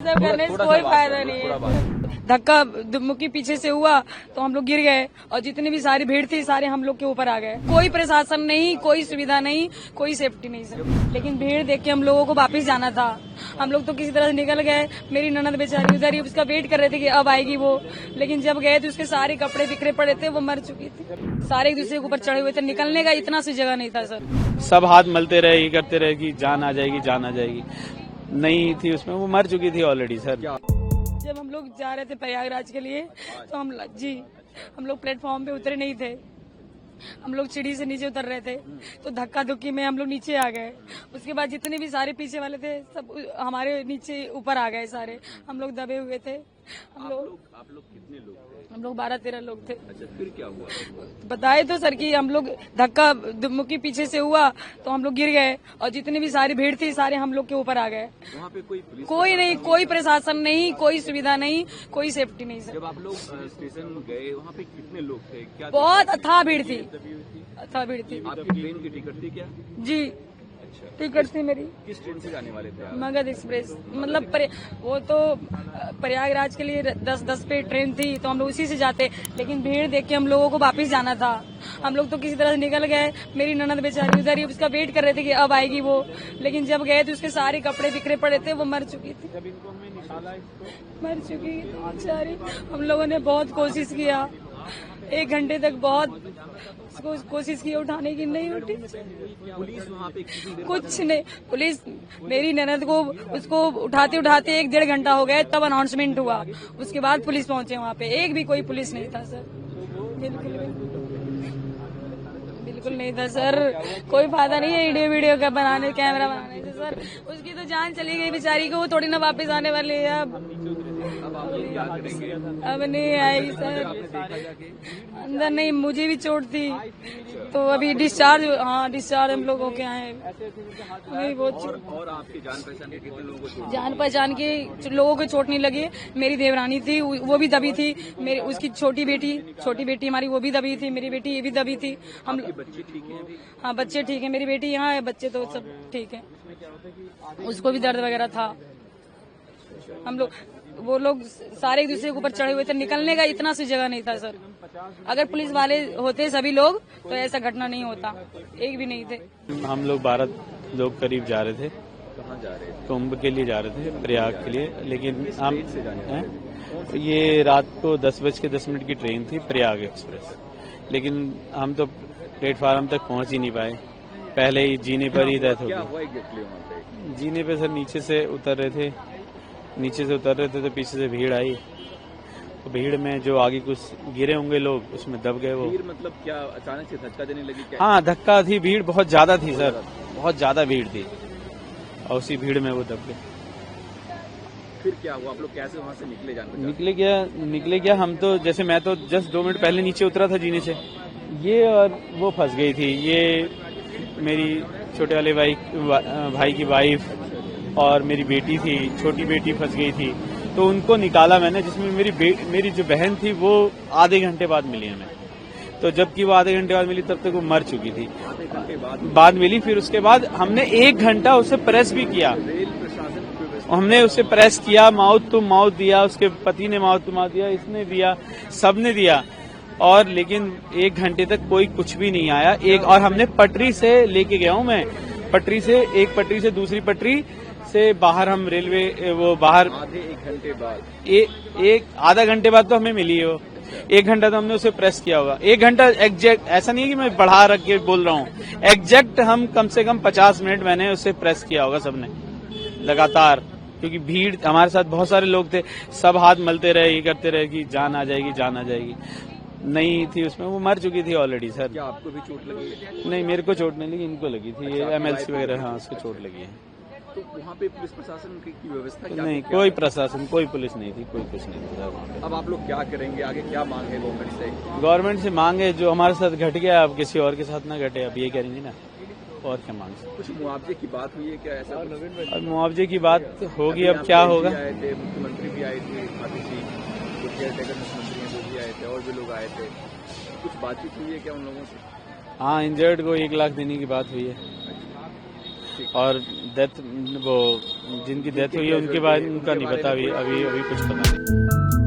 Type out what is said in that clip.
सब करने से कोई फायदा नहीं है। धक्का मुक्की पीछे से हुआ तो हम लोग गिर गए और जितनी भी सारी भीड़ थी सारे हम लोग के ऊपर आ गए। कोई प्रशासन नहीं, कोई सुविधा नहीं, कोई सेफ्टी नहीं सर। लेकिन भीड़ देख के हम लोगों को वापस जाना था। हम लोग तो किसी तरह से निकल गए। मेरी ननद बेचारी उधर ही उसका वेट कर रहे थे कि अब आएगी वो, लेकिन जब गए तो उसके सारे कपड़े बिखरे पड़े थे, वो मर चुकी थी। सारे एक दूसरे के ऊपर चढ़े हुए थे, निकलने का इतना सी जगह नहीं था सर। सब हाथ मलते रहे, ये करते रहे कि जान आ जाएगी, जान आ जाएगी। नहीं थी उसमें, वो मर चुकी थी ऑलरेडी सर। जब हम लोग जा रहे थे प्रयागराज के लिए तो हम लोग प्लेटफॉर्म पे उतरे नहीं थे। हम लोग सीढ़ी से नीचे उतर रहे थे तो धक्का धुक्की में हम लोग नीचे आ गए। उसके बाद जितने भी सारे पीछे वाले थे सब हमारे नीचे ऊपर आ गए सारे। हम लोग दबे हुए थे। आप लोग कितने लोग थे? हम लोग 12-13 लोग थे। अच्छा, फिर क्या हुआ? बताए तो सर कि हम लोग धक्का मुक्की पीछे से हुआ तो हम लोग गिर गए और जितनी भी सारी भीड़ थी सारे हम लोग के ऊपर आ गए। वहाँ पे कोई नहीं, कोई प्रशासन नहीं, कोई सुविधा नहीं, कोई सेफ्टी नहीं सर। जब आप लोग स्टेशन गए वहाँ पे कितने लोग थे? क्या बहुत अथाह भीड़ थी, अथाह भीड़ थी। आपकी ट्रेन की टिकट थी क्या? जी टिकट थी मेरी। किस ट्रेन से जाने वाले थे आप? मगध एक्सप्रेस। मतलब वो तो प्रयागराज के लिए 10-10 पे ट्रेन थी तो हम लोग उसी से जाते, लेकिन भीड़ देख के हम लोगों को वापस जाना था। हम लोग तो किसी तरह से निकल गए। मेरी ननद बेचारी उधर ही उसका वेट कर रहे थे कि अब आएगी वो, लेकिन जब गए तो उसके सारे कपड़े बिखरे पड़े थे, वो मर चुकी थी। जब इनको हमने निकाला इसको, मर चुकी थी बेचारी। हम लोगों ने बहुत कोशिश किया, 1 घंटे तक बहुत कोशिश की उठाने की, नहीं उठी। पुलिस वहाँ पे कुछ नहीं, पुलिस मेरी ननद को उसको उठाते उठाते 1-1.5 घंटा हो गया, तब अनाउंसमेंट हुआ। उसके बाद पुलिस पहुंचे वहाँ पे। एक भी कोई पुलिस नहीं था सर, बिल्कुल नहीं था सर। कोई फायदा नहीं है वीडियो का बनाने, कैमरा बनाने से सर। उसकी तो जान चली गई बेचारी को, वो थोड़ी ना वापस आने वाली है। अब नहीं आएगी सर। अंदर नहीं, मुझे भी चोट थी तो अभी डिस्चार्ज हम लोग होके आए। नहीं वो और आपकी जान पहचान के कितने लोगों को? जान पहचान के लोगों को चोट नहीं लगी। मेरी देवरानी थी, वो भी दबी थी। मेरी उसकी छोटी बेटी हमारी वो भी दबी थी। मेरी बेटी ये भी दबी थी। हम बच्चे ठीक हैं? हाँ बच्चे ठीक है। मेरी बेटी यहाँ है, बच्चे तो सब ठीक है। उसको भी दर्द वगैरह था। हम लोग वो लोग सारे एक दूसरे के ऊपर चढ़े हुए थे, निकलने का इतना सी जगह नहीं था सर। अगर पुलिस वाले होते सभी लोग तो ऐसा घटना नहीं होता। एक भी नहीं थे। हम लोग 12 लोग करीब जा रहे थे। कहाँ जा रहे थे? कुंभ के लिए जा रहे थे, प्रयाग के लिए। लेकिन हम ये रात को 10:10 की ट्रेन थी, प्रयाग एक्सप्रेस। लेकिन हम तो प्लेटफार्म तक पहुंच ही नहीं पाए, पहले ही जीने पर ही डेथ हो क्या गई। हुआ एग्जैक्टली वहाँ पे? जीने पे सर नीचे से उतर रहे थे तो पीछे से भीड़ आई। तो भीड़ में जो आगे कुछ गिरे होंगे लोग, उसमें दब गए वो। भीड़ मतलब क्या अचानक से धक्का देने लगी क्या? हाँ धक्का थी, भीड़ बहुत ज्यादा थी सर, बहुत ज्यादा भीड़ थी और उसी भीड़ में वो दब गए। फिर क्या हुआ? आप लोग कैसे वहाँ से निकले? निकले क्या हम तो, जैसे मैं तो जस्ट 2 मिनट पहले नीचे उतरा था जीने से, ये और वो फंस गई थी। ये मेरी छोटे वाले भाई की वाइफ और मेरी बेटी थी, छोटी बेटी फंस गई थी। तो उनको निकाला मैंने, जिसमें मेरी जो बहन थी वो आधे घंटे बाद मिली हमें। तो जबकि वो आधे घंटे बाद मिली तब तक वो मर चुकी थी। आधे घंटे बाद मिली। फिर उसके बाद हमने 1 घंटा उसे प्रेस भी किया। रेल प्रशासन की व्यवस्था हमने उसे प्रेस किया, माउथ टू माउथ दिया, उसके पति ने माउथ टू माउथ दिया, इसने दिया, सबने दिया। और लेकिन 1 घंटे तक कोई कुछ भी नहीं आया। और हमने पटरी से लेके गया हूँ मैं, एक पटरी से दूसरी पटरी से बाहर हम रेलवे वो बाहर आधे 1 घंटे बाद एक आधा घंटे बाद तो हमें मिली है वो। 1 घंटा तो हमने उसे प्रेस किया होगा। 1 घंटा एग्जैक्ट, ऐसा नहीं है कि मैं बढ़ा रख के बोल रहा हूँ, एग्जैक्ट हम कम से कम 50 मिनट मैंने उसे प्रेस किया होगा सबने लगातार। क्योंकि भीड़, हमारे साथ बहुत सारे लोग थे, सब हाथ मलते रहे, ये करते रहे कि जान आ जाएगी, जान आ जाएगी। नहीं थी उसमें, वो मर चुकी थी ऑलरेडी सर। क्या आपको भी चोट लगी? नहीं मेरे को चोट नहीं लगी, इनको लगी थी। ये अच्छा, MLC वगैरह, हाँ उसको चोट लगी है। तो वहाँ पे पुलिस प्रशासन की व्यवस्था क्या? नहीं कोई प्रशासन, कोई पुलिस नहीं थी, कोई कुछ नहीं था वहाँ पे। अब आप लोग क्या करेंगे? आगे क्या मांग है गवर्नमेंट से? गवर्नमेंट से मांगे, जो हमारे साथ घट गया अब किसी और के साथ ना घटे, अब ये करेंगे ना, और क्या मांग सकते। कुछ मुआवजे की बात हुई है क्या? ऐसा कुछ? अब मुआवजे की बात होगी, अब क्या होगा। आए थे, मुख्यमंत्री भी आए थे, खाती जी जो केयर टेकर मुख्यमंत्री हैं वो भी आए थे, और भी लोग आए थे। कुछ बातचीत हुई है क्या उन लोगों से? हाँ इंजर्ड को 1 लाख देने की बात हुई है। और डेथ वो जिनकी डेथ हुई है उनके बारे में उनका नहीं पता, अभी कुछ पता नहीं।